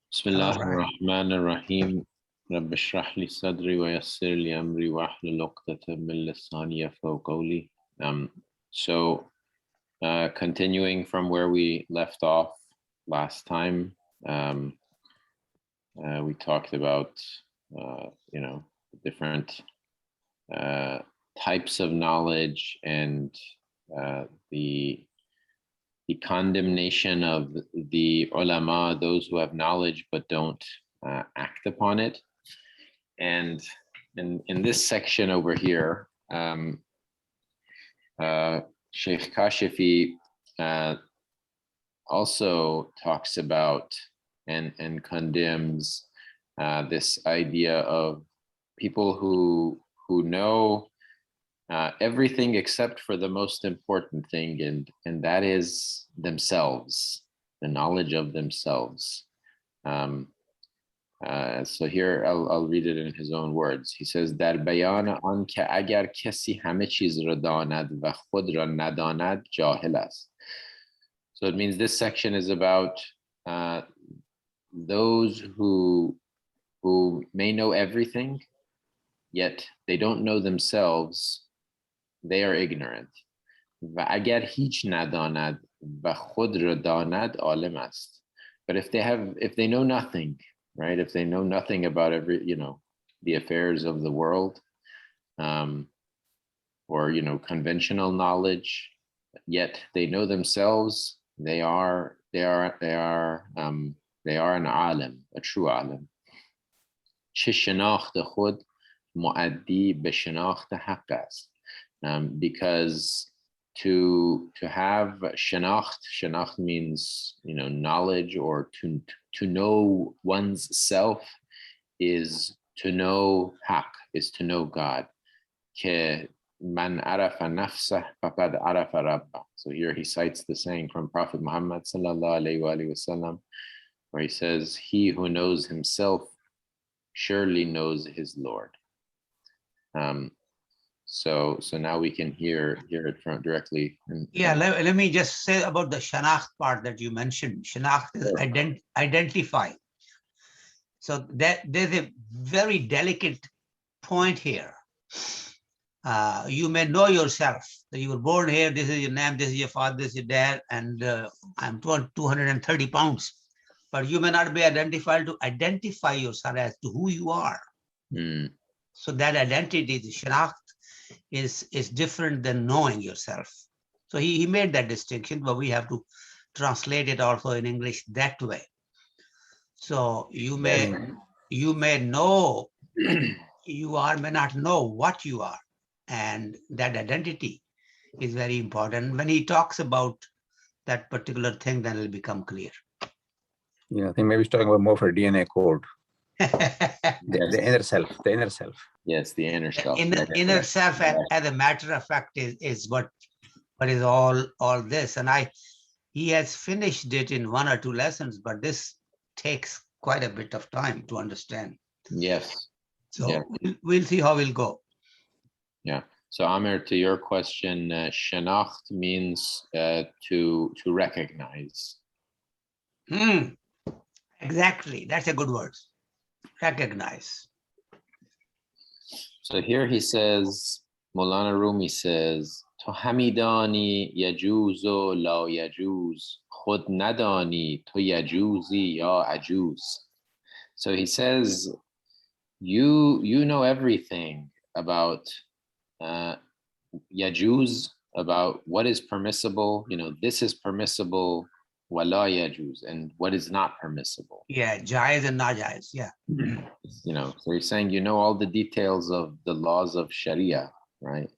Bismillah ar-Rahman ar-Rahim. Rabbi shrah li sadri wa yassir li amri wa ahlul uqdatan min lisani yafqahu qawli. So, continuing from where we left off last time, we talked about, different types of knowledge and the condemnation of the ulama, those who have knowledge but don't act upon it. And in this section over here, Sheikh Kashifi also talks about and condemns this idea of people who know everything except for the most important thing, and that is themselves, the knowledge of themselves. So here I'll read it in his own words. He says, "Dar bayan an ke agar kasi hame chiz ra danad va khud ra nadanad jahil ast." So it means this section is about those who may know everything, yet they don't know themselves. They are ignorant. Va agar hich nadanad va khud ra danad alim ast. But if they know nothing, right? If they know nothing about the affairs of the world, or conventional knowledge, yet they know themselves, they are an alim, a true alim. Chishanakht khud muaddi be shanakht haqq ast. Because to have shanakht means knowledge, or to know one's self is to know haqq, is to know God. Ke man arafa nafsah faqad arafa rabbah. So here he cites the saying from Prophet Muhammad sallallahu alaihi wasallam, where he says, "He who knows himself surely knows his Lord." So now we can hear it from directly. Let me just say about the shanakht part that you mentioned. Shanakht is identify. So there's a very delicate point here. You may know yourself, that you were born here, this is your name, this is your father, this is your dad, and I'm 230 pounds. But you may not be identified to identify yourself as to who you are. So that identity, the shanakht, is different than knowing yourself. So he made that distinction, but we have to translate it also in English that way. So you may know you are, may not know what you are. And that identity is very important. When he talks about that particular thing, then it'll become clear. Yeah, I think maybe he's talking about more for a DNA code. The inner self, the inner self. Yes, the inner self. Inner self, as a matter of fact, is what is all this. And he has finished it in 1 or 2 lessons, but this takes quite a bit of time to understand. Yes. So we'll see how we'll go. Yeah. So Amir, to your question, shanakht means to recognize. Exactly. That's a good word. Recognize. So here he says, Mawlana Rumi says, "To hamidani yajuzo la yajuz, khud nadani to yajuzi ya ajuz." So he says, you know everything about yajuz, about what is permissible. This is permissible, wala yajuz, and what is not permissible. Yeah, jaiz and najaiz. Yeah. So he's saying all the details of the laws of Sharia, right?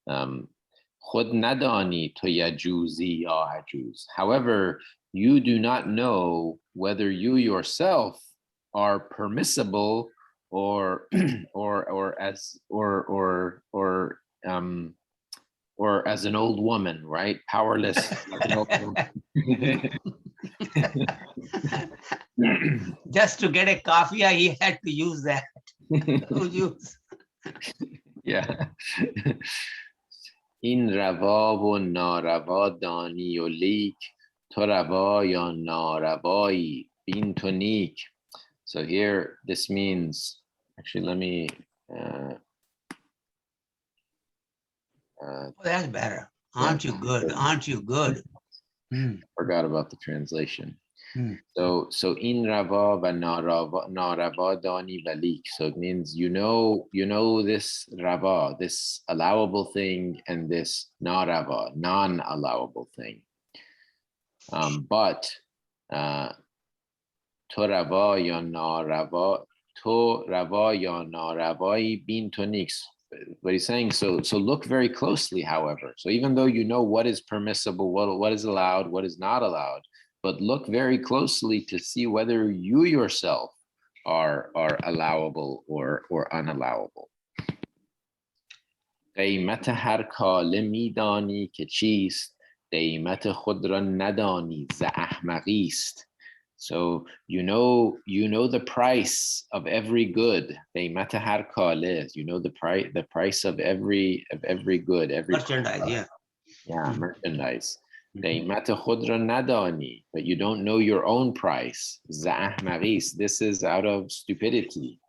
Khud nadani to yajuzi ya ajuz. However, you do not know whether you yourself are permissible or as an old woman, right? Powerless. Just to get a coffee, he had to use that. Yeah. این روا و ناروا دانی و لیک تو روا یا ناروایی بین تو نیک. So here this means, actually let me Oh, that's better. Aren't you good? Aren't you good? forgot about the translation. Hmm. So in rava va narava dani valik. So it means you know this rava, this allowable thing, and this narava, non-allowable thing. But to rava ya narava, to rava ya naravai bin to nix. What he's saying, so look very closely, however. So even though you know what is permissible, what is allowed, what is not allowed, but look very closely to see whether you yourself are allowable or unallowable. قیمت هر کاله میدانی که چیست، قیمت خود را ندانی ز احمقی است. So you know the price of every good. قیمت هر کاله, you know the price of every good, every Merchandise, yeah. Merchandise. قیمت خود را ندانی, but you don't know your own price. ز احمقی است. This is out of stupidity.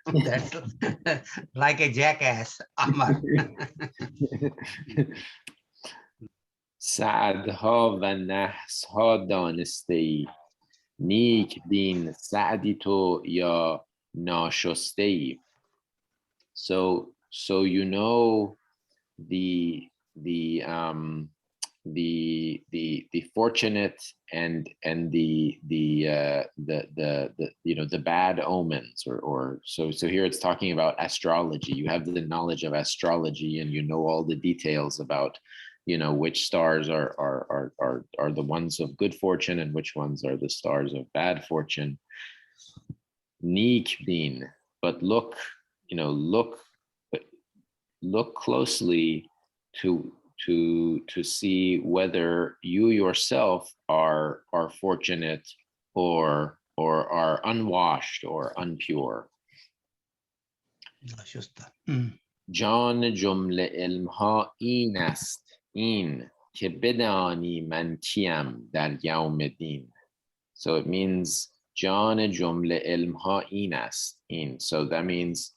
That's like a jackass, Ahmad. سعدها و نحسها دانسته ای، نیک بین سعدی تو یا ناشسته ای. So you know the fortunate and the you know the bad omens, or so here it's talking about astrology. You have the knowledge of astrology and you know all the details about, you know, which stars are the ones of good fortune and which ones are the stars of bad fortune. Neek bin, but look, you know, look closely to see whether you yourself are fortunate or are unwashed or unpure. جان جمله علم ها این است، این که بدانی من کیم در یوم دین. So it means جان جمله علم ها این است، این. So that means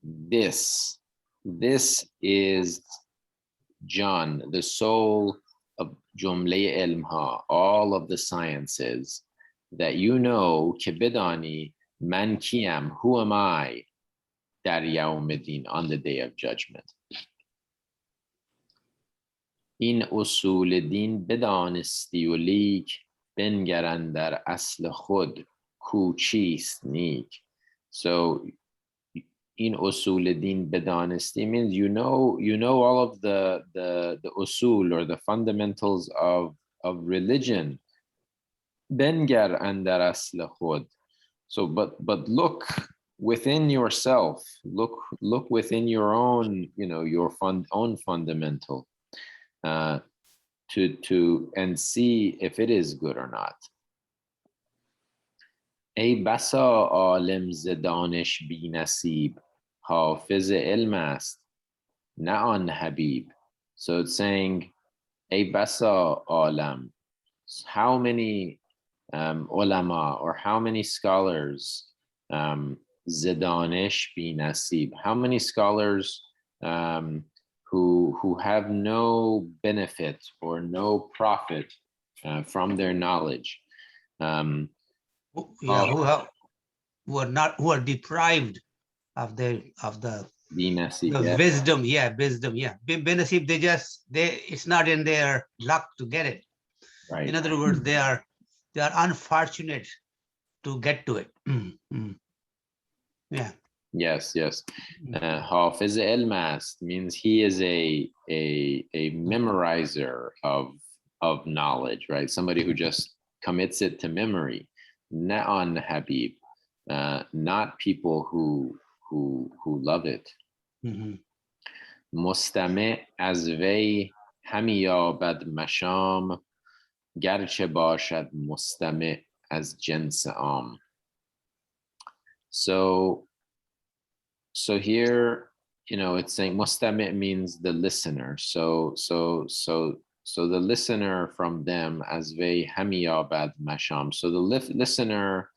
this is John, the soul of Jumle Ilmha, all of the sciences that you know, Kibidani, Man Kiam, who am I, Dar Yawmiddin, on the day of judgment. In usul din bedanisti u lik, bengaran dar asl khud, ku chist nik. So in usul din bedanisti means you know all of the usul, or the fundamentals of religion. Bengar andar asl khud. So but look within yourself, look within your own, you know, your own fundamental, to and see if it is good or not. ای بسا عالم ز دانش بی نصیب، حافظ علم است نه آن حبیب. So it's saying ای بسا عالم, how many ulama, or how many scholars, ز دانش بی نصیب, how many scholars who have no benefit or no profit from their knowledge. Yeah, who are deprived of the wisdom. Yeah, wisdom. Yeah, benasib, it's not in their luck to get it. Right. In other words, they are unfortunate to get to it. Yeah. Yes. Hafiz el-Mast means he is a memorizer of knowledge, right? Somebody who just commits it to memory. Na'an Habib, not people who love it. Mustame az vei hami yabad masham, garche bashad mustame az jins am. So here it's saying mustami' means the listener. So the listener from them as ve hamiyabad masham. So the listener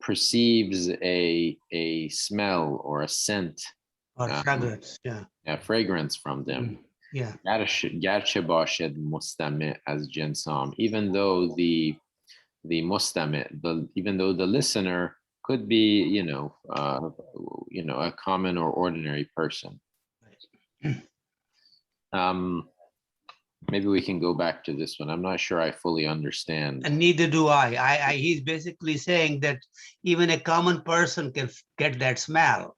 perceives a smell or a scent Or fragrance, yeah. a fragrance from them. Yeah. Garche bashad mustami' as jinsam, even though the mustami', even though the listener could be, a common or ordinary person. Maybe we can go back to this one. I'm not sure I fully understand. And neither do I. He's basically saying that even a common person can get that smell,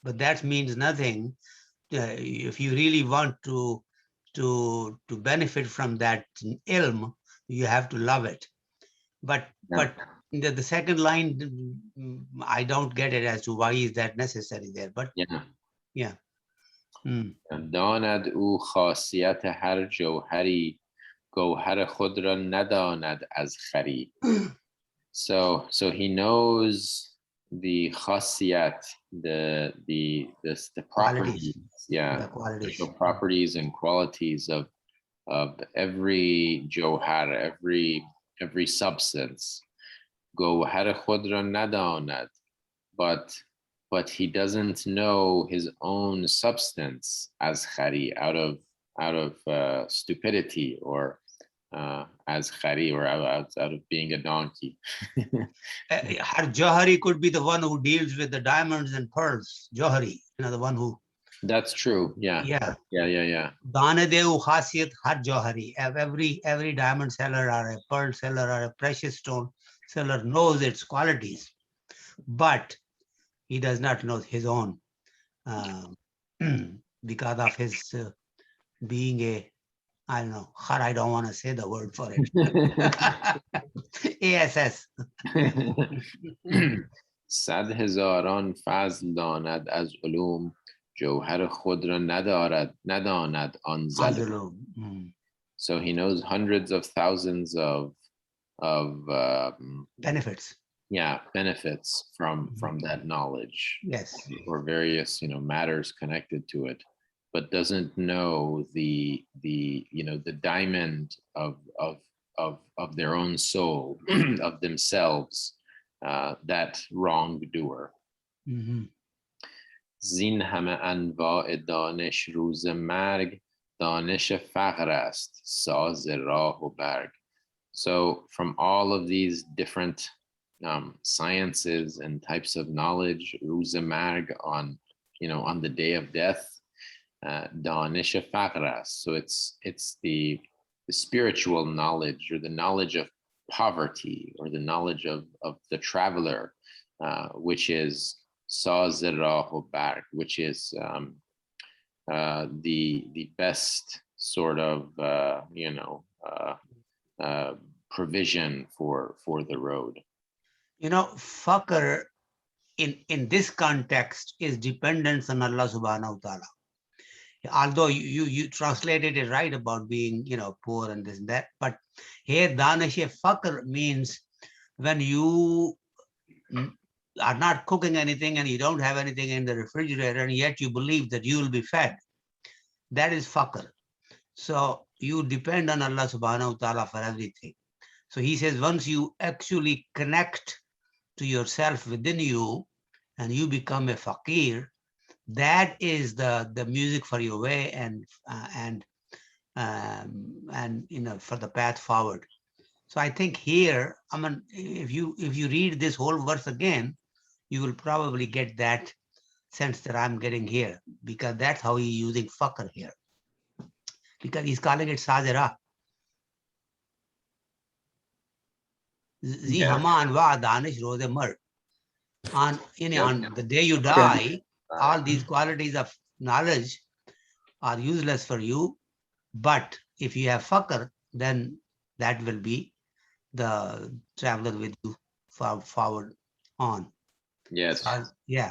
but that means nothing. If you really want to benefit from that ilm, you have to love it. But the second line, I don't get it as to why is that necessary there. But yeah. داند او خاصیت هر جوهری گوهر خود را نداند از خری. So he knows the khasiyat, the properties, special properties and qualities of every johar, every substance. Gowhar khud ra nadanad, but he doesn't know his own substance as khari, out of stupidity, or as khari, or out of being a donkey. Har Johari could be the one who deals with the diamonds and pearls. Johari, the one who. That's true. Yeah. Danadeu khasiyat har Johari. Every diamond seller or a pearl seller or a precious stone seller knows its qualities, but he does not know his own because of his being a, I don't know, I don't want to say the word for it. ASS. صد هزاران فضل داند از علوم جوهر خود را نداند آن ظلوم. So he knows hundreds of thousands of benefits. Yeah, benefits from that knowledge. Yes. Or various matters connected to it, but doesn't know the diamond of their own soul, of themselves, that wrongdoer. زین همه انواع دانش روز مرگ دانش فقر است ساز راه و برگ. So from all of these different sciences and types of knowledge, روز مرگ, on the day of death, دانش فقر است. So it's the spiritual knowledge, or the knowledge of poverty, or the knowledge of the traveler, which is saz rah و برگ, which is the best sort of provision for the road. Faqr in this context is dependence on Allah subhanahu wa ta'ala. Although you translated it right about being, poor and this and that, but here Danish Faqr means when you are not cooking anything and you don't have anything in the refrigerator, and yet you believe that you will be fed. That is Faqr. So you depend on Allah subhanahu wa ta'ala for everything. So he says, once you actually connect to yourself within you and you become a faqir, that is the music for your way and for the path forward. So I think here, if you read this whole verse again, you will probably get that sense that I'm getting here, because that's how he's using faqr here, because he's calling it sazira. On the day you die, all these qualities of knowledge are useless for you. But if you have faqr, then that will be the traveler with you forward on. Yes.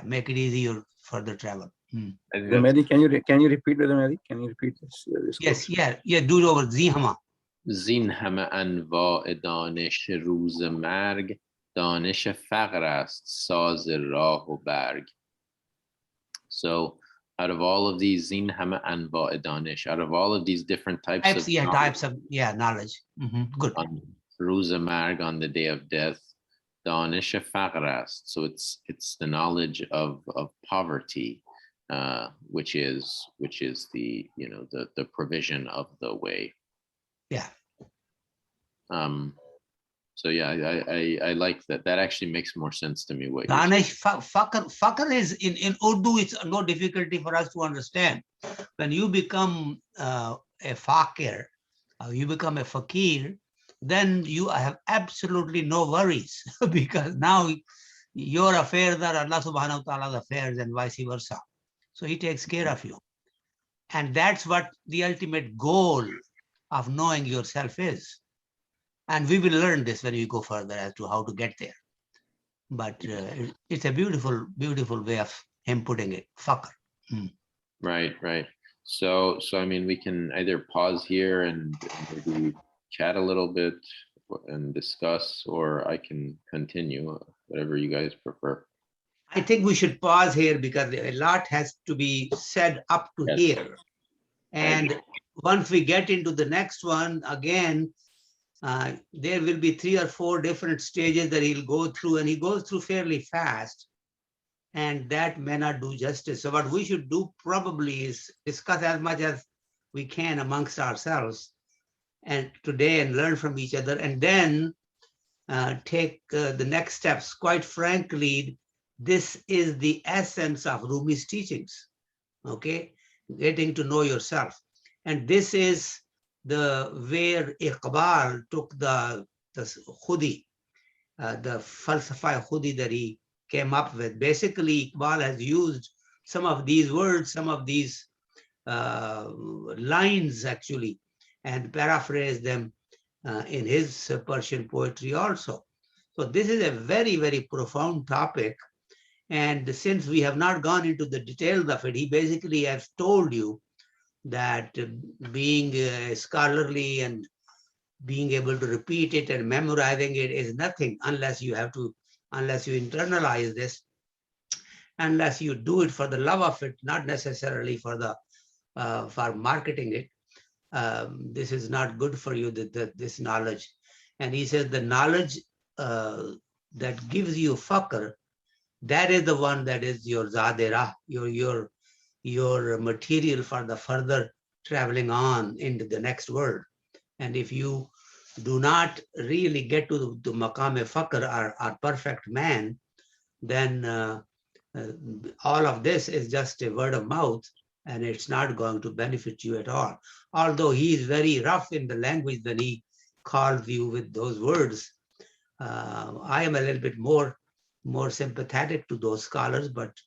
Make it easier for the travel. Mehdi, can you repeat with Mehdi? Can you repeat this? Yes, do it over. Zihama. زین همه انواع دانش روز مرگ دانش فقر است ساز راه و برگ. So out of all of these zin hama anwa danish, out of all of these different types Types, of yeah, knowledge, types of, yeah, knowledge. Good. on Ruza Marg, on the day of death, danish faqr ast. So it's the knowledge of poverty, which is the, you know, the provision of the way. Yeah. So yeah, I like that. That actually makes more sense to me. What you're Danish, fakr is in Urdu, it's no difficulty for us to understand. When you become a fakir, you become a fakir, then you have absolutely no worries because now your affairs are Allah subhanahu wa ta'ala's affairs and vice versa. So he takes care of you. And that's what the ultimate goal of knowing yourself is. And we will learn this when we go further as to how to get there. But it's a beautiful, beautiful way of him putting it, fakr. Right. So I mean, we can either pause here and maybe chat a little bit and discuss, or I can continue, whatever you guys prefer. I think we should pause here because a lot has to be said up to Yes. here. And once we get into the next one, again, there will be 3 or 4 different stages that he'll go through, and he goes through fairly fast. And that may not do justice. So what we should do probably is discuss as much as we can amongst ourselves and today, and learn from each other, and then take the next steps. Quite frankly, this is the essence of Rumi's teachings, okay? Getting to know yourself. And this is the where Iqbal took the khudi, the falsafa khudi that he came up with. Basically, Iqbal has used some of these words, some of these lines actually, and paraphrased them in his Persian poetry also. So this is a very, very profound topic. And since we have not gone into the details of it, he basically has told you that being scholarly and being able to repeat it and memorizing it is nothing unless you internalize this, unless you do it for the love of it, not necessarily for the for marketing it. This is not good for you, this knowledge. And he says the knowledge that gives you fakr, that is the one that is your zadera, your material for the further traveling on into the next world. And if you do not really get to the maqam fakr, or perfect man, then all of this is just a word of mouth, and it's not going to benefit you at all. Although he is very rough in the language when he calls you with those words. I am a little bit more sympathetic to those scholars, but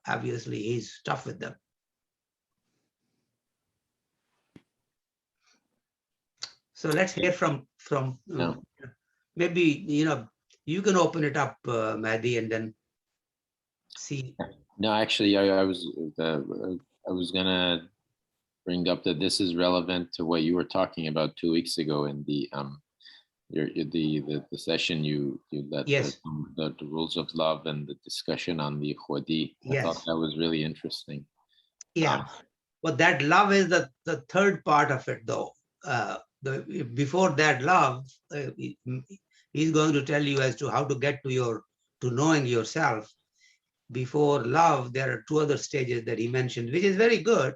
obviously he's tough with them. So let's hear from maybe, you know, you can open it up, Mahdi, and then see. No, actually, I was gonna bring up that this is relevant to what you were talking about 2 weeks ago in the session you led. Yes. The rules of love and the discussion on the khudi. I thought that was really interesting. Yeah, but that love is the third part of it, though. Before that love, he's going to tell you as to how to get to knowing yourself. Before love, there are 2 other stages that he mentioned, which is very good,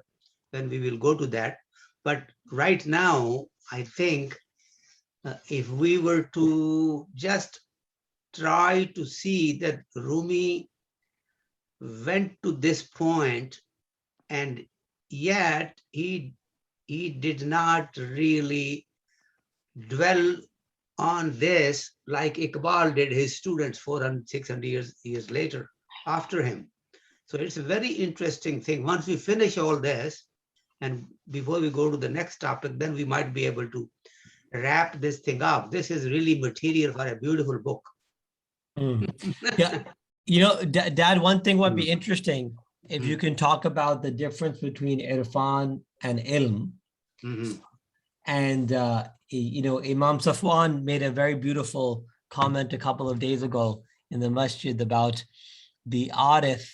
and we will go to that. But right now, I think if we were to just try to see that Rumi went to this point, and yet he did not really dwell on this like Iqbal did his students 400, 600 years later after him. So it's a very interesting thing. Once we finish all this, and before we go to the next topic, then we might be able to wrap this thing up. This is really material for a beautiful book. Yeah, you know, Dad, one thing would be interesting if you can talk about the difference between irfan and ilm. And, you know, Imam Safwan made a very beautiful comment a couple of days ago in the masjid about the arif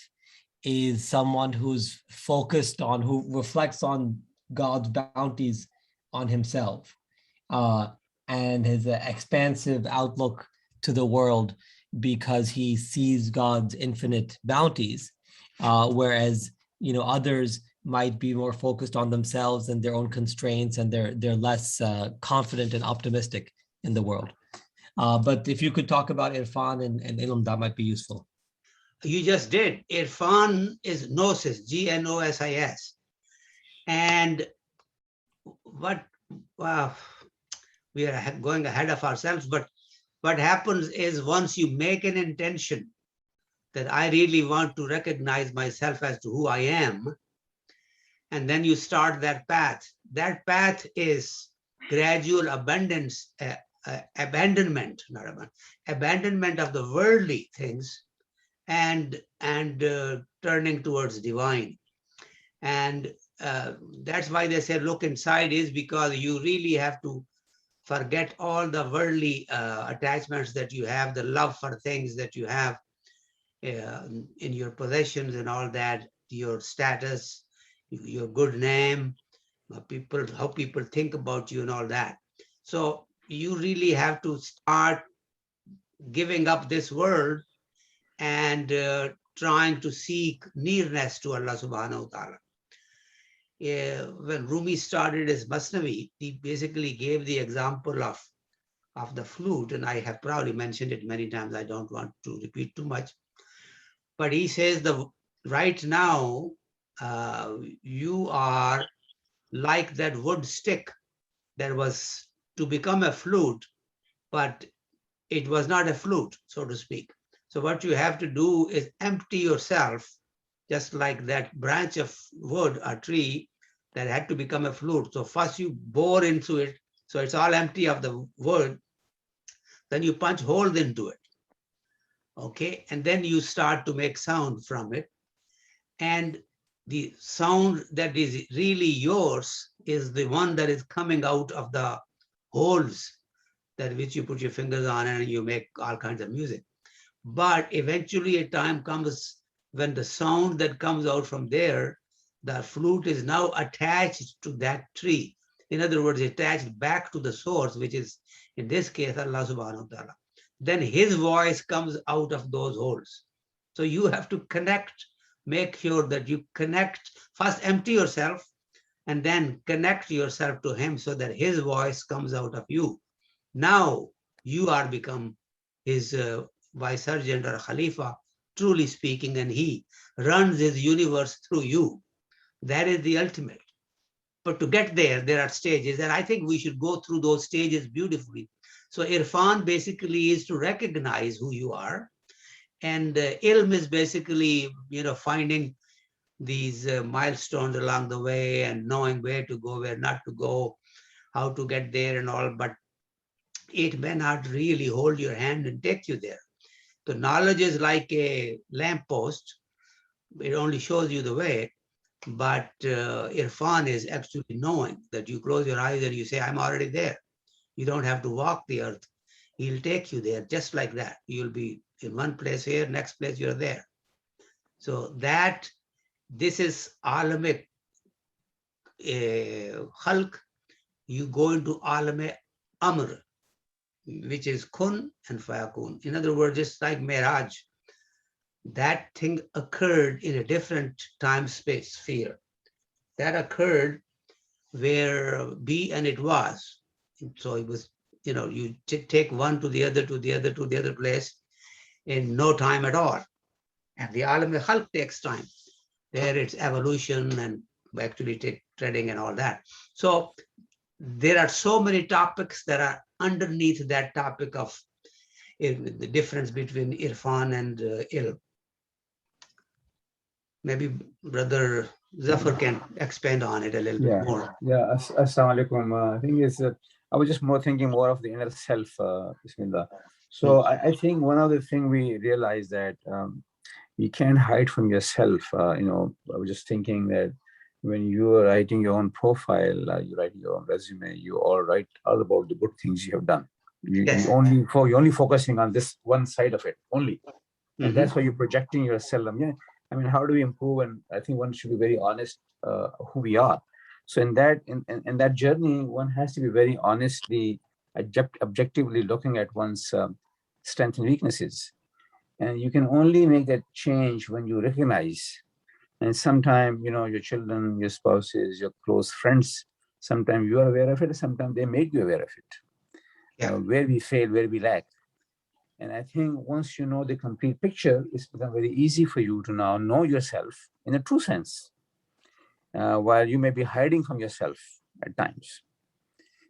is someone who's focused on, who reflects on God's bounties on himself, and his expansive outlook to the world, because he sees God's infinite bounties, whereas others might be more focused on themselves and their own constraints, and they're less confident and optimistic in the world. But if you could talk about irfan and ilm, that might be useful. You just did. Irfan is gnosis, Gnosis. And what, wow, we are going ahead of ourselves, but what happens is once you make an intention that I really want to recognize myself as to who I am, and then you start that path is gradual abundance, abandonment of the worldly things, and turning towards divine. And that's why they say look inside, is because you really have to forget all the worldly attachments that you have, the love for things that you have in your possessions and all that, your status, your good name, how people think about you and all that. So you really have to start giving up this world and trying to seek nearness to Allah subhanahu wa ta'ala. When Rumi started his Mathnawi, he basically gave the example of the flute, and I have probably mentioned it many times. I don't want to repeat too much. But he says right now, you are like that wood stick that was to become a flute, but it was not a flute, so to speak. So what you have to do is empty yourself, just like that branch of wood or tree that had to become a flute. So first you bore into it, so it's all empty of the wood. Then you punch holes into it. Okay, and then you start to make sound from it. And the sound that is really yours is the one that is coming out of the holes that which you put your fingers on, and you make all kinds of music. But eventually a time comes when the sound that comes out from there, the flute is now attached to that tree. In other words, attached back to the source, which is in this case Allah subhanahu wa ta'ala. Then his voice comes out of those holes. So you have to connect, make sure that you connect, first empty yourself and then connect yourself to him so that his voice comes out of you. Now you are become his vicegerent or Khalifa, truly speaking, and he runs his universe through you. That is the ultimate. But to get there, there are stages, and I think we should go through those stages beautifully. So irfan basically is to recognize who you are, and ilm is basically, finding these milestones along the way and knowing where to go, where not to go, how to get there and all, but it may not really hold your hand and take you there. So knowledge is like a lamppost. It only shows you the way, but irfan is actually knowing that you close your eyes and you say, I'm already there. You don't have to walk the earth. He'll take you there just like that. You'll be in one place here, next place you're there. So this is alame khalq. You go into alame amr, which is kun and fayakun. In other words, just like Miraj, that thing occurred in a different time space sphere. That occurred where be and it was. So it was, you take one to the other, to the other, to the other place in no time at all. And the alam al-khalq takes time. There it's evolution and actually treading and all that. So there are so many topics that are underneath that topic of the difference between irfan and ilm. Maybe Brother Zafar can expand on it a little bit more. Yeah, assalamu alaikum. I think I was just thinking more of the inner self, Bismillah. So I think one of the things we realize that you can't hide from yourself. I was just thinking that when you are writing your own profile, you write your own resume, you all write all about the good things you have done. You're only focusing on this one side of it only. And that's why you're projecting yourself. I mean, how do we improve? And I think one should be very honest who we are. So in that journey, one has to be very honestly, objectively looking at one's strengths and weaknesses. And you can only make that change when you recognize. And sometimes, your children, your spouses, your close friends, sometimes you are aware of it, sometimes they make you aware of it. Yeah. Where we fail, where we lack. And I think once you know the complete picture, it's become very easy for you to now know yourself in a true sense, while you may be hiding from yourself at times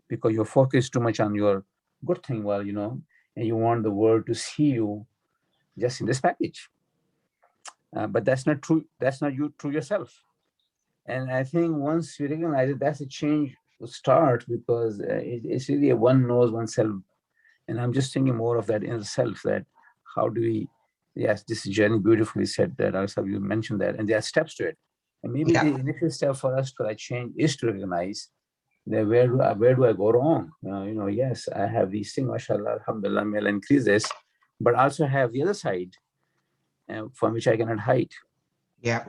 because you're focused too much on your good thing, and you want the world to see you just in this package. But that's not true. That's not you, true yourself. And I think once you recognize it, that's a change to start, because it's really a one knows oneself. And I'm just thinking more of that inner self, that how do we, yes, this journey beautifully said that, also you mentioned that, and there are steps to it. And maybe the initial step for us to change is to recognize that where do I go wrong? Yes, I have these things, mashallah, alhamdulillah, may Allah increase this, but also have the other side from which I cannot hide. Yeah.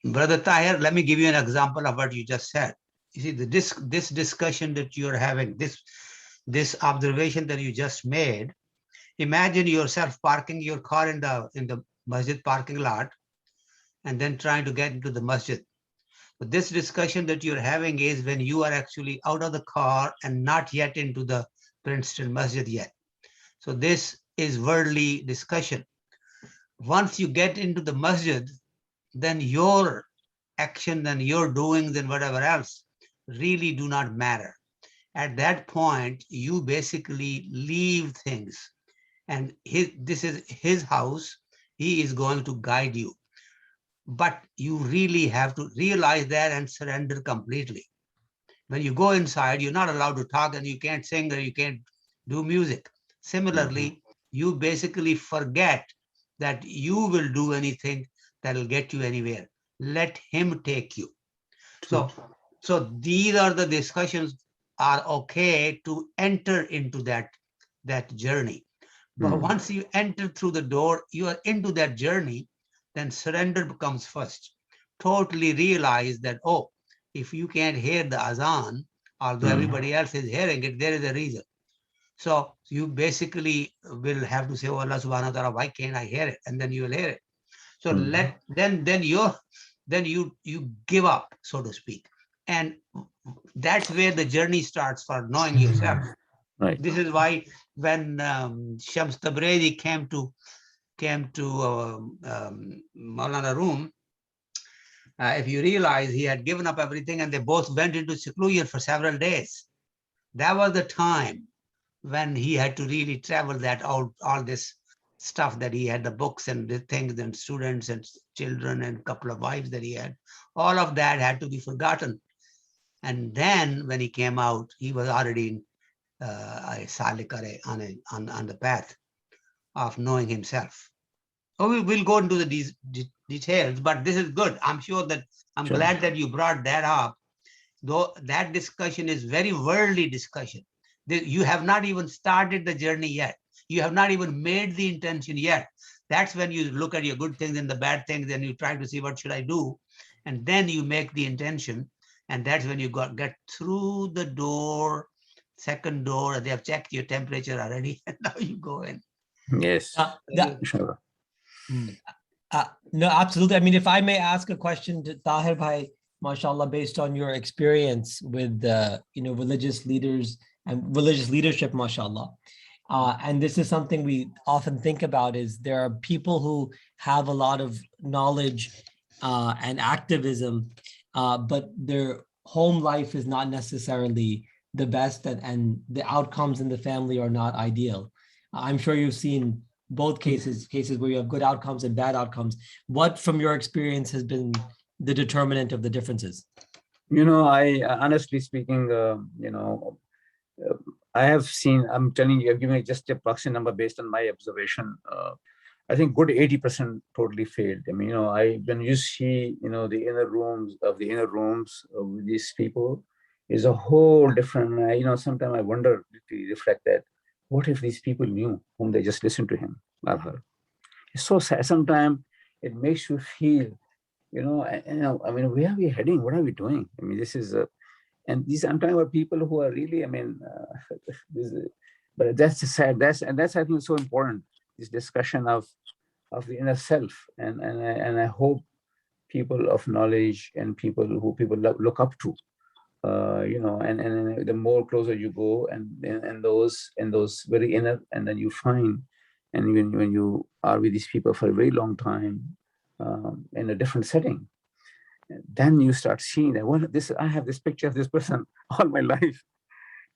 Brother Tahir, let me give you an example of what you just said. You see, this discussion that you're having, this observation that you just made, imagine yourself parking your car in the masjid parking lot and then trying to get into the masjid. But this discussion that you're having is when you are actually out of the car and not yet into the Princeton masjid yet. So this is worldly discussion. Once you get into the masjid, then your action and your doings and whatever else really do not matter. At that point, you basically leave things, and this is his house. He is going to guide you. But you really have to realize that and surrender completely. When you go inside, you're not allowed to talk, and you can't sing or you can't do music. Similarly, you basically forget that you will do anything that will get you anywhere. Let him take you. So these are the discussions are okay to enter into that journey. But once you enter through the door, you are into that journey, then surrender becomes first. Totally realize that, oh, if you can't hear the azan, although everybody else is hearing it, there is a reason. So you basically will have to say, oh, Allah subhanahu wa ta'ala, why can't I hear it? And then you will hear it. So then you give up, so to speak. And that's where the journey starts for knowing yourself. Right. This is why when Shams Tabrezi came to Mawlana room, if you realize he had given up everything and they both went into seclusion for several days. That was the time when he had to really travel that all this stuff that he had, the books and the things and students and children and a couple of wives that he had, all of that had to be forgotten. And then when he came out, he was already a salikare on the path of knowing himself. Oh, we will go into the details, but this is good. I'm sure that I'm glad that you brought that up, though that discussion is very worldly discussion. You have not even started the journey yet. You have not even made the intention yet. That's when you look at your good things and the bad things and you try to see what should I do. And then you make the intention. And that's when you get through the door, second door, they have checked your temperature already. And now you go in. Yes. Sure. No, absolutely. I mean, if I may ask a question to Tahir Bhai, mashallah, based on your experience with, religious leaders and religious leadership, mashallah. And this is something we often think about, is there are people who have a lot of knowledge and activism, but their home life is not necessarily the best, and the outcomes in the family are not ideal. I'm sure you've seen both cases where you have good outcomes and bad outcomes. What, from your experience, has been the determinant of the differences? I honestly speaking, I have seen, I'm telling you, I've given just a proxy number based on my observation. I think good 80% totally failed. I mean, when you see, the inner rooms of these people is a whole different, sometimes I wonder, to reflect that, what if these people knew whom they just listened to him or her? It's so sad. Sometimes it makes you feel, I mean, where are we heading? What are we doing? I mean, this is and these, I'm talking about people who are really, I mean, but that's sad. That's I think so important, this discussion of the inner self, and I hope people of knowledge and people who people look up to, and the more closer you go, and those very inner, and then you find, and when you are with these people for a very long time, in a different setting, then you start seeing that, well, I have this picture of this person all my life.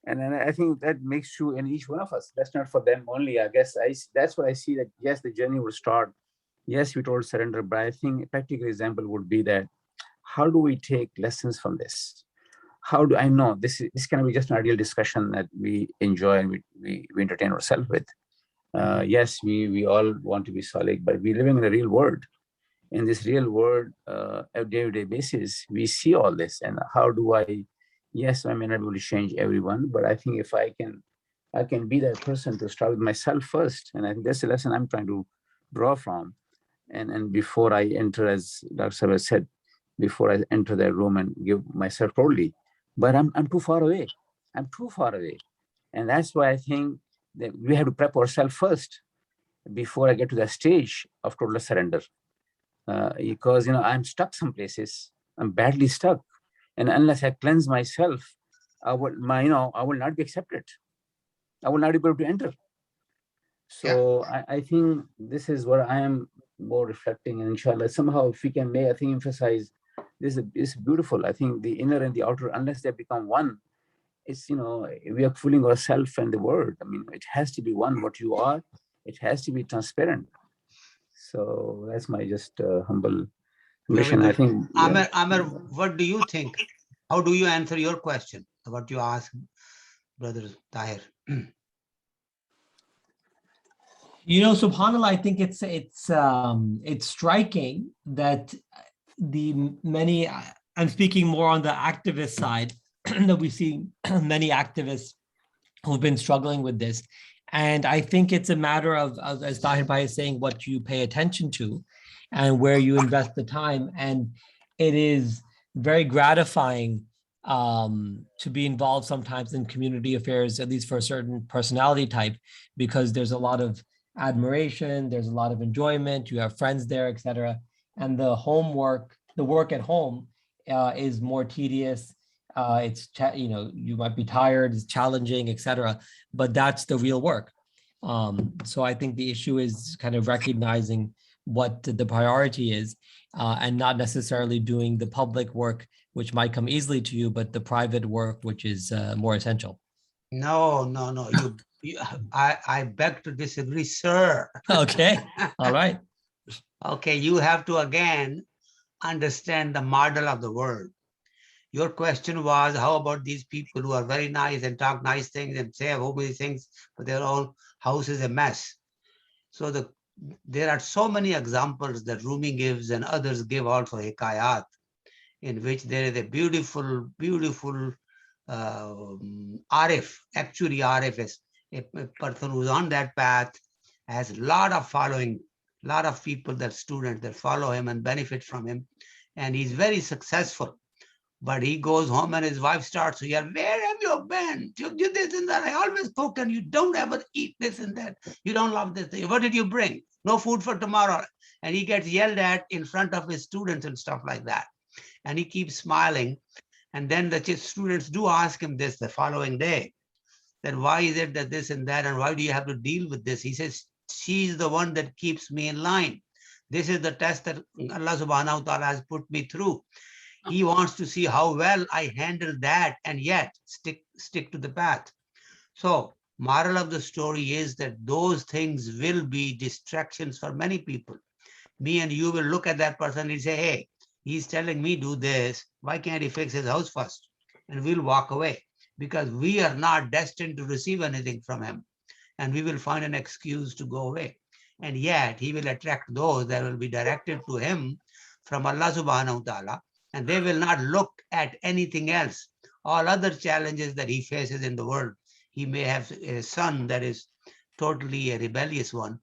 And then I think that makes you in each one of us. That's not for them only. I guess that's what I see, that yes, the journey will start. Yes, we told surrender, but I think a practical example would be that, how do we take lessons from this? How do I know this can be just an ideal discussion that we enjoy and we entertain ourselves with? Yes, we all want to be solid, but we're living in a real world. In this real world, on a day-to-day basis, we see all this. And how do I, yes, I may not be able to change everyone, but I think if I can be that person to start with myself first. And I think that's the lesson I'm trying to draw from. And before I enter, as Dr. Saber said, before I enter that room and give myself totally, but I'm too far away. I'm too far away. And that's why I think that we have to prep ourselves first before I get to that stage of total surrender. Because I'm stuck some places. I'm badly stuck, and unless I cleanse myself, I will not be accepted. I will not be able to enter. So yeah. I think this is what I am more reflecting, and inshallah, somehow if we can I think emphasize this is beautiful. I think the inner and the outer, unless they become one, it's we are fooling ourselves and the world. I mean, it has to be one. What you are, it has to be transparent. So that's my just humble mission. I think. Amir, what do you think? How do you answer your question? What you ask, Brother Tahir? SubhanAllah, I think it's striking that the many. I'm speaking more on the activist side, that we see many activists who've been struggling with this. And I think it's a matter of as Tahir Bhai is saying, what you pay attention to and where you invest the time. And it is very gratifying to be involved sometimes in community affairs, at least for a certain personality type, because there's a lot of admiration, there's a lot of enjoyment, you have friends there, etc. And the work at home is more tedious. It's you might be tired, it's challenging, etc. But that's the real work. So I think the issue is kind of recognizing what the priority is, and not necessarily doing the public work, which might come easily to you, but the private work, which is more essential. No. I beg to disagree, sir. Okay. All right. Okay, you have to again understand the model of the world. Your question was, how about these people who are very nice and talk nice things and say so many things, but their own house is a mess. So there are so many examples that Rumi gives and others give also hikayat, in which there is a beautiful, beautiful Arif. Actually, Arif is a person who's on that path, has a lot of following, a lot of people, that students that follow him and benefit from him. And he's very successful. But he goes home and his wife starts to yell, where have you been? You did this and that. I always cook and you don't ever eat this and that. You don't love this thing. What did you bring? No food for tomorrow. And he gets yelled at in front of his students and stuff like that. And he keeps smiling. And then the students do ask him this the following day, that why is it that this and that, and why do you have to deal with this? He says, she's the one that keeps me in line. This is the test that Allah subhanahu wa ta'ala has put me through. He wants to see how well I handle that and yet stick to the path. So moral of the story is that those things will be distractions for many people. Me and you will look at that person and say, hey, he's telling me do this. Why can't he fix his house first? And we'll walk away because we are not destined to receive anything from him. And we will find an excuse to go away. And yet he will attract those that will be directed to him from Allah subhanahu wa ta'ala. And they will not look at anything else. All other challenges that he faces in the world. He may have a son that is totally a rebellious one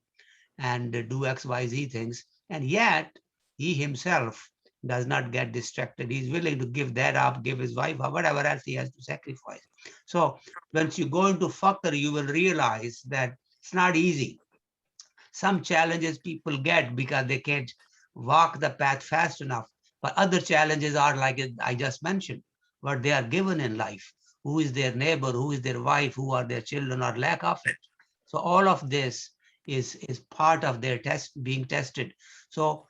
and do X, Y, Z things. And yet he himself does not get distracted. He's willing to give that up, give his wife up, whatever else he has to sacrifice. So once you go into fakr, you will realize that it's not easy. Some challenges people get because they can't walk the path fast enough. But other challenges are like I just mentioned, what they are given in life. Who is their neighbor, who is their wife, who are their children, or lack of it. So all of this is part of their test being tested. So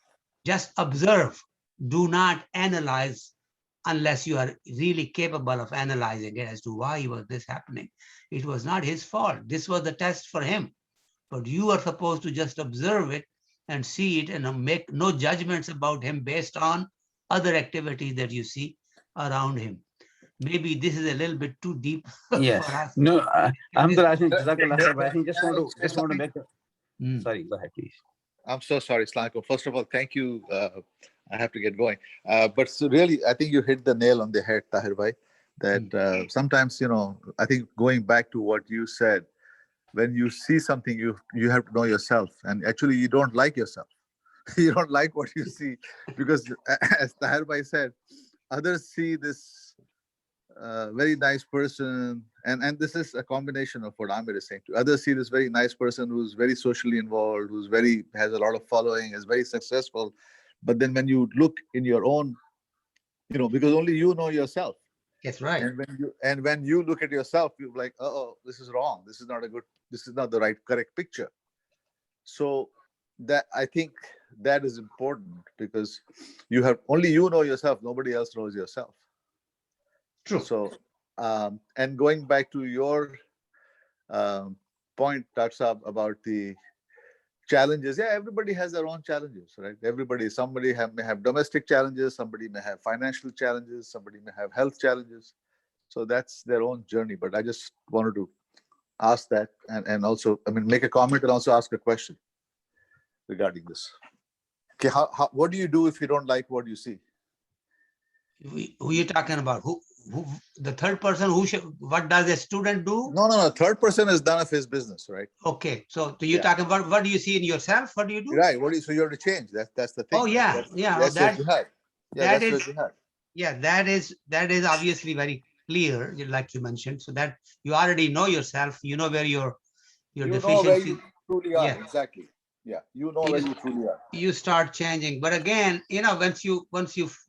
just observe, do not analyze unless you are really capable of analyzing it as to why was this happening. It was not his fault. This was the test for him. But you are supposed to just observe it and see it and make no judgments about him based on other activities that you see around him. Maybe this is a little bit too deep Yes. for us. No, Alhamdulillah, I think Jazakallah khair, but I think just want to make a, Mm. sorry, go ahead, please. I'm so sorry, Slanko. First of all, thank you. I have to get going. But so really, I think you hit the nail on the head, Tahir Bhai, that sometimes, I think going back to what you said, when you see something, you have to know yourself. And actually, you don't like yourself. You don't like what you see. Because as Tahir Bhai said, others see this very nice person. And this is a combination of what Amir is saying too. Others see this very nice person who's very socially involved, has a lot of following, is very successful. But then when you look in your own, because only you know yourself. That's right. And when you look at yourself, you're like, oh, this is wrong. This is not the right, correct picture. So that, I think that is important, because only you know yourself. Nobody else knows yourself. True. So, and going back to your point, Dr. Saab, about the challenges. Yeah, everybody has their own challenges, right? Somebody may have domestic challenges, somebody may have financial challenges, somebody may have health challenges. So that's their own journey. But I just wanted to ask that, and also, make a comment and also ask a question regarding this. Okay, what do you do if you don't like what you see? Who are you talking about? Who the third person? What does a student do? No. Third person is none of his business, right? Okay, so you're talking about what do you see in yourself? What do you do? Right. So you have to change. That's the thing. Oh yeah, That's your jihad. Yeah, that's your jihad. Yeah, that is obviously very clear, like you mentioned. So that you already know yourself. You know where your deficiency. Know where you truly are. Yeah. Exactly. Yeah, you know where you truly are. You start changing, but again, once you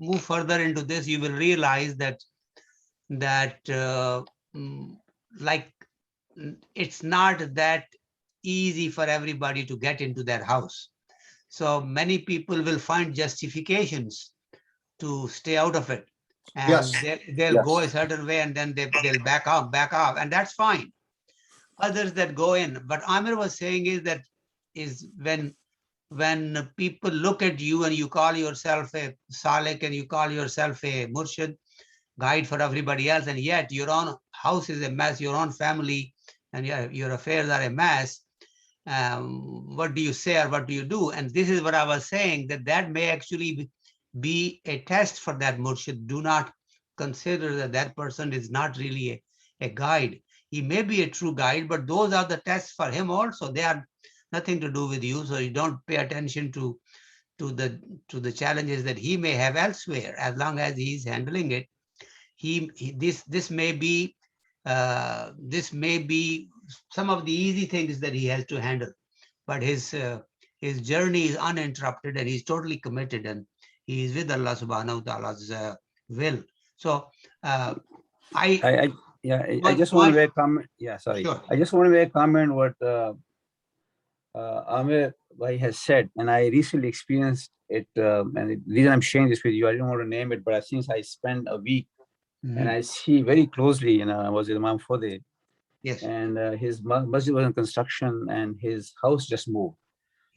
move further into this, you will realize that like it's not that easy for everybody to get into that house. So many people will find justifications to stay out of it, and Yes. they'll go a certain way, and then they'll back off, and that's fine. Others that go in, but Amir was saying is when people look at you and you call yourself a salik and you call yourself a murshid, guide for everybody else, and yet your own house is a mess, your own family and your affairs are a mess, what do you say or what do you do? And this is what I was saying, that may actually be a test for that murshid. Do not consider that person is not really a guide. He may be a true guide, but those are the tests for him also. They are nothing to do with you, so you don't pay attention to the challenges that he may have elsewhere. As long as he's handling it, this may be some of the easy things that he has to handle, but his journey is uninterrupted and he's totally committed and he is with Allah subhanahu wa ta'ala's will. So I just want to make a comment. Yeah, sorry. Sure. I just want to make a comment what Amir Bhai has said, and I recently experienced it. And the reason I'm sharing this with you, I didn't want to name it, but since I spent a week and I see very closely, I was with Imam Fode. Yes. And his masjid was in construction and his house just moved.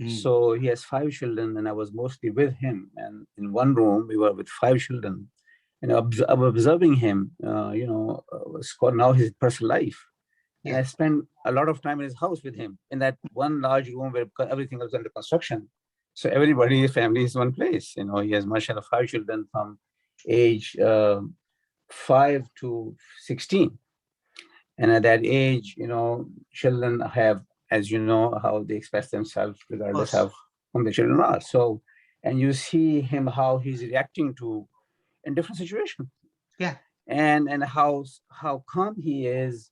So he has 5 children and I was mostly with him. And in one room, we were with 5 children. And I'm observing him, now his personal life. And I spent a lot of time in his house with him in that one large room where everything was under construction. So everybody, his family is one place. He has mashallah 5 children from age 5 to 16. And at that age, children have, as you know, how they express themselves regardless of whom the children are. So, and you see him how he's reacting to in different situations. Yeah. And how calm he is,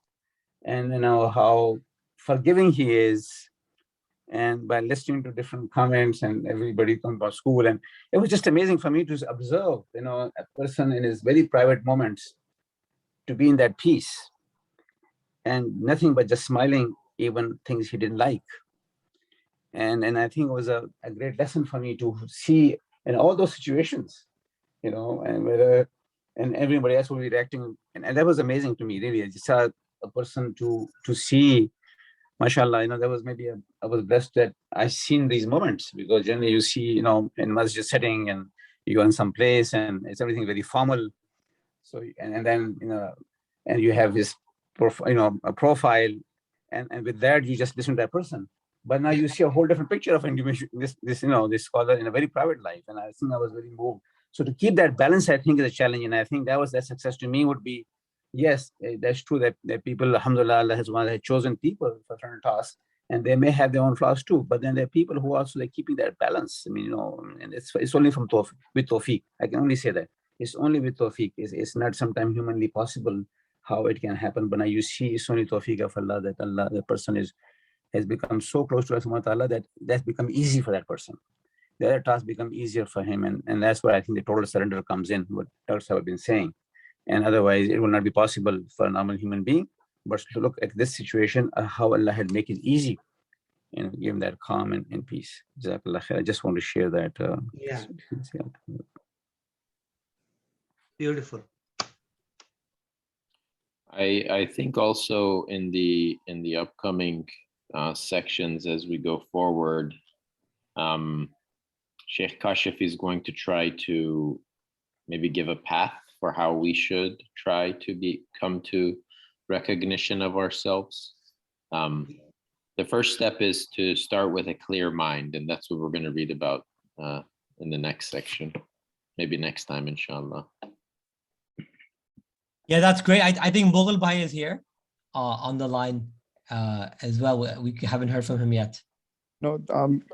and how forgiving he is, and by listening to different comments and everybody talking about school, and it was just amazing for me to observe a person in his very private moments to be in that peace and nothing but just smiling, even things he didn't like. And I think it was a great lesson for me to see in all those situations, and whether and everybody else will be reacting, and that was amazing to me, really. I just saw a person to see, mashallah, that was maybe I was blessed that I seen these moments, because generally you see, in masjid setting, and you go in some place and it's everything very formal. So, and then, and you have his a profile, and with that, you just listen to that person. But now you see a whole different picture of individual, this scholar in a very private life. And I think I was very moved. So to keep that balance, I think, is a challenge. And I think that success to me would be, yes, that's true that people, alhamdulillah, Allah has chosen people for certain tasks, and they may have their own flaws too. But then there are people who also keeping that balance. I mean, and it's only from with tawfiq. I can only say that it's only with tawfiq. It's not sometimes humanly possible how it can happen. But now you see, it's only tawfiq of Allah, that the person has become so close to Allah that that's become easy for that person. The other tasks become easier for him, and that's where I think the total surrender comes in, what Turks have been saying. And otherwise, it will not be possible for a normal human being. But to look at this situation, how Allah had make it easy, and give him that calm and peace. Jazakallah khair. I just want to share that. Yeah. Beautiful. I think also in the upcoming sections as we go forward, Sheikh Kashif is going to try to maybe give a path for how we should try to come to recognition of ourselves. The first step is to start with a clear mind, and that's what we're going to read about in the next section, maybe next time, inshallah. Yeah, that's great. I think Mulla-e is here on the line as well. We haven't heard from him yet. No,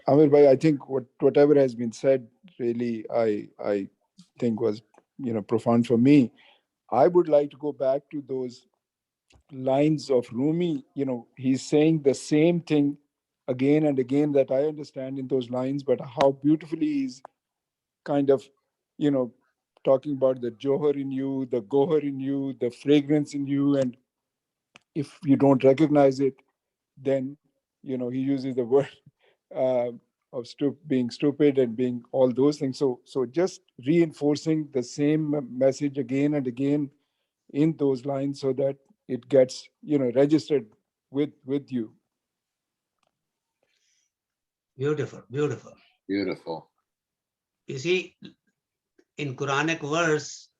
Amir bhai, I think whatever has been said, really, I think was, profound for me. I would like to go back to those lines of Rumi. He's saying the same thing again and again that I understand in those lines, but how beautifully he's kind of, talking about the Johar in you, the Gohar in you, the fragrance in you. And if you don't recognize it, then, he uses the word of being stupid and being all those things. So just reinforcing the same message again and again in those lines, so that it gets, registered with you. Beautiful, beautiful. Beautiful. You see, in Quranic verse,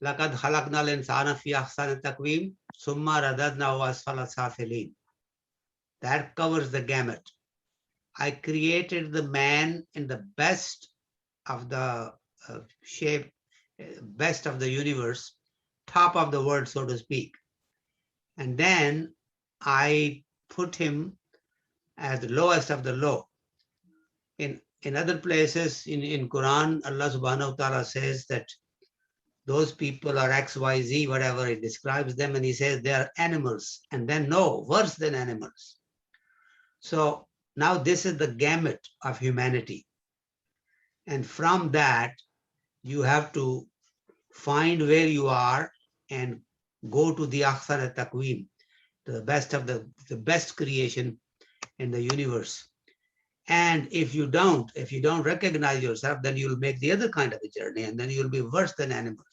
لَقَدْ خَلَقْنَا الْإِنسَانَ فِي أَحْسَنِ تَقْوِيمٍ ثُمَّ رَدَدْنَاهُ أَسْفَلَ سَافِلِينَ. That covers the gamut. I created the man in the best of the shape, best of the universe, top of the world, so to speak. And then I put him as the lowest of the low. In other places in Quran, Allah subhanahu wa ta'ala says that those people are X, Y, Z, whatever it describes them, and he says they are animals. And then no, worse than animals. So now this is the gamut of humanity. And from that, you have to find where you are and go to the Ahsan al-Taqweem, the best of the best creation in the universe. And if you don't recognize yourself, then you'll make the other kind of a journey, and then you'll be worse than animals.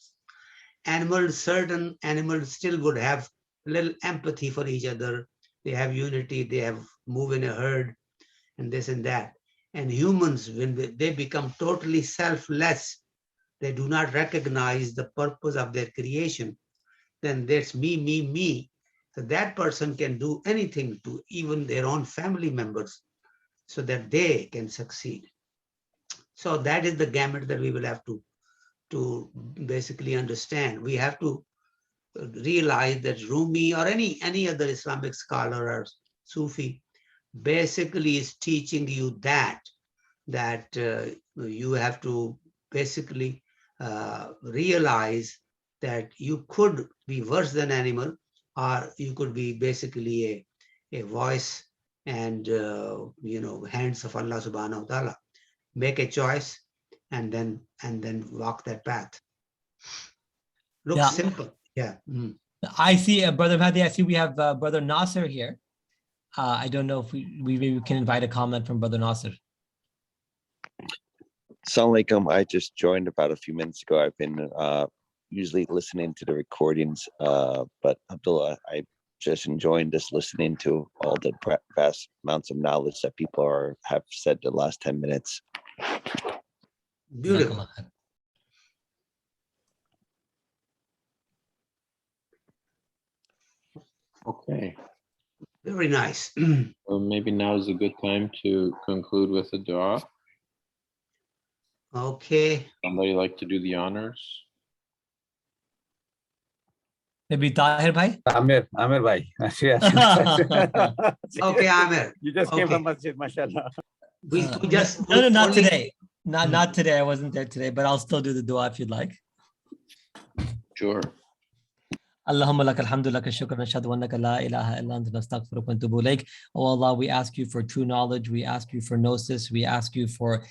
Certain animals still would have a little empathy for each other. They have unity, they move in a herd, and this and that. And humans, when they become totally selfless, they do not recognize the purpose of their creation, then there's me, me, me. So that person can do anything to even their own family members so that they can succeed. So that is the gamut that we will have to basically understand. We have to realize that Rumi or any other Islamic scholar or Sufi basically is teaching you that that you have to basically realize that you could be worse than animal, or you could be basically a voice and hands of Allah subhanahu wa ta'ala. Make a choice and then walk that path. Looks Yeah. simple. Yeah. I see Brother Mahdi, I see we have Brother Nasser here. I don't know if we maybe can invite a comment from Brother Nasser. Assalamu alaikum. I just joined about a few minutes ago. I've been usually listening to the recordings, but Abdullah, I just enjoying this listening to all the vast amounts of knowledge that people have said the last 10 minutes. Beautiful. Okay. Very nice. Well, maybe now is a good time to conclude with a dua. Okay. Somebody like to do the honors? Maybe Tahir bhai? Amir bhai. Okay, Amir. You just came from Masjid, mashallah. We just no, not only- today. Not today. I wasn't there today, but I'll still do the dua if you'd like. Sure. Allahumma laka alhamdu laka shukran ashhadu annaka la ilaha illa anta nastaghfiruka wa natubu ilayk. Oh Allah, we ask you for true knowledge. We ask you for gnosis. We ask you for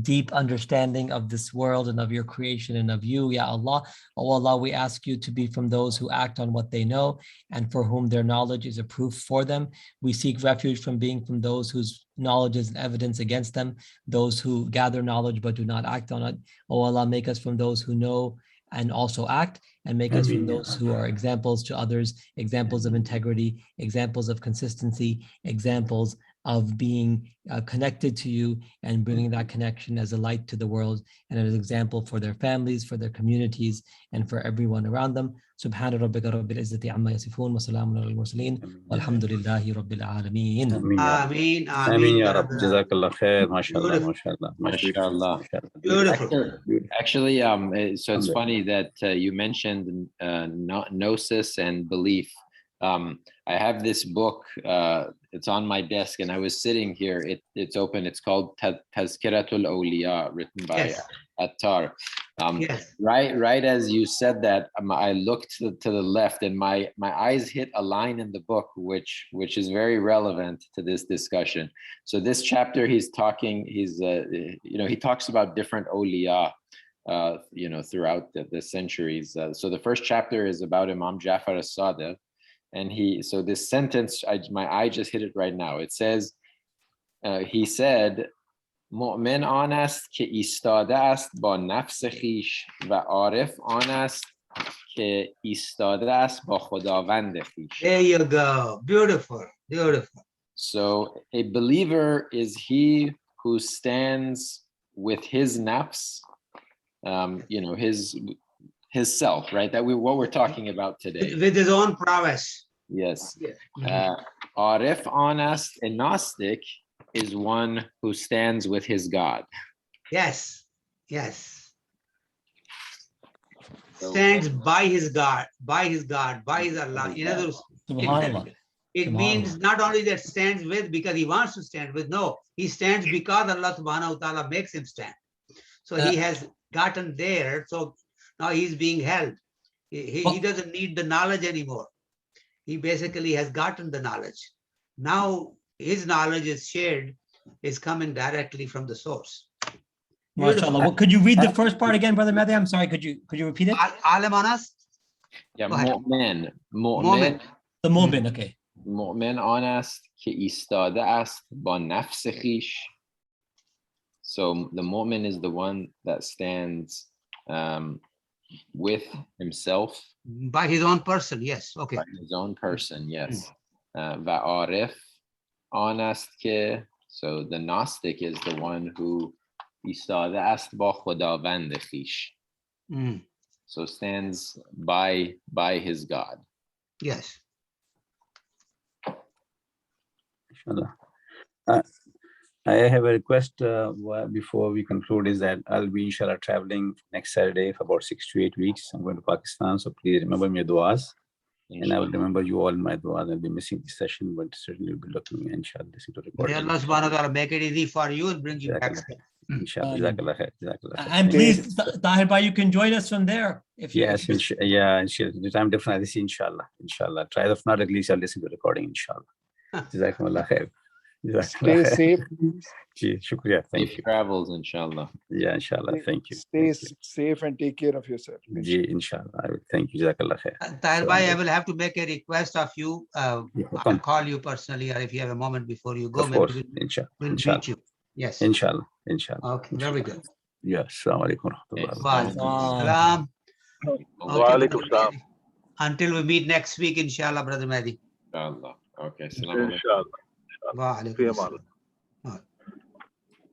deep understanding of this world and of your creation and of you, Ya Allah. Oh Allah, we ask you to be from those who act on what they know and for whom their knowledge is a proof for them. We seek refuge from being from those whose knowledge is an evidence against them, those who gather knowledge but do not act on it. Oh Allah, make us from those who know and also act, and make us from those who are examples to others, examples of integrity, examples of consistency, examples of being connected to you and bringing that connection as a light to the world and as an example for their families, for their communities, and for everyone around them. Subhana rabbika rabbil izzati amma yasifun wa salamun alal mursaleen walhamdulillahi rabbil alameen. Ameen. Ameen ya Rab. Jazakallah khair. Mashallah, Beautiful. mashallah. Mashallah. Beautiful. Actually, so it's funny that you mentioned gnosis and belief. I have this book, it's on my desk, and I was sitting here, it's open, it's called Tazkiratul Awliya, written by Yes. Attar. Yes. Right as you said that, I looked to the left, and my eyes hit a line in the book, which is very relevant to this discussion. So this chapter, he talks about different awliya, throughout the centuries. So the first chapter is about Imam Jafar as-Sadiq. And so this sentence, my eye just hit it right now. It says, he said, "Mu'min آن است که ایستاده است با نفس خویش و عارف آن است که ایستاده است با خداوند خویش." There you go. Beautiful. Beautiful. So a believer is he who stands with his nafs, his self, right? What we're talking about today. With his own prowess. Yes. Yeah. Arif honest and Gnostic is one who stands with his God. Yes. Yes. Stands by his God, by his Allah. In other words, Subhanallah. it means not only that stands with because he wants to stand with, no, he stands because Allah subhanahu wa ta'ala makes him stand. So he has gotten there. So now he's being held. He doesn't need the knowledge anymore. He basically has gotten the knowledge. Now his knowledge is shared, is coming directly from the source. MashaAllah. Well, could you read the first part again, Brother Mahdi? I'm sorry, could you repeat it? Alim on us? Yeah, Go ahead. mu'min. The mu'min, okay. مؤمن آن است که ایستاده است با نفس خویش. So the mu'min is the one that stands with himself. By his own person, yes. Okay. By his own person, yes. و عارف آن است که, so the Gnostic is the one who ایستاده است با خداوند خویش. So stands by his God. Yes. I have a request before we conclude, is that I'll be inshallah traveling next Saturday for about 6 to 8 weeks. I'm going to Pakistan, so please remember me your duas. And I will Inshallah. remember you all in my dua. I'll be missing this session, but certainly will be looking, inshallah, listen to May recording. Allah subhanahu wa ta'ala make it easy for you and bring you back. Jazakallah. Inshallah. Ameen. Jazakallah khair. Jazakallah khair. And Thank you. please, Tahir Bhai, you can join us from there. If you, Yes, yeah, inshallah. The time definitely, inshallah. Inshallah. Try, if not, at least I'll listen to the recording, inshallah. Jazakumullah khair. Jazakallah Stay khair. safe, please. Ji, shukriya. Thank Safe you. travels, inshallah. Yeah, inshallah. Thank you. Stay Thank you. safe and take care of yourself. Ji, inshallah. I will. Thank you. Jazakallah khair. Tahir Bhai, I will have to make a request of you. I'll Come. call you personally, or if you have a moment before you go, Of maybe course. we'll Inshallah. meet you. Yes. Inshallah. Inshallah. Okay, very good. Yes. Assalamu alaikum wa rahmatullah. Wa alaikum salam. Wa Okay, alaikum Brother salam. Mehdi. Until we meet next week, inshallah, Brother Mahdi. Inshallah. Okay. Assalamu alaikum. Inshallah. Wa alaikum Fi salam. aman.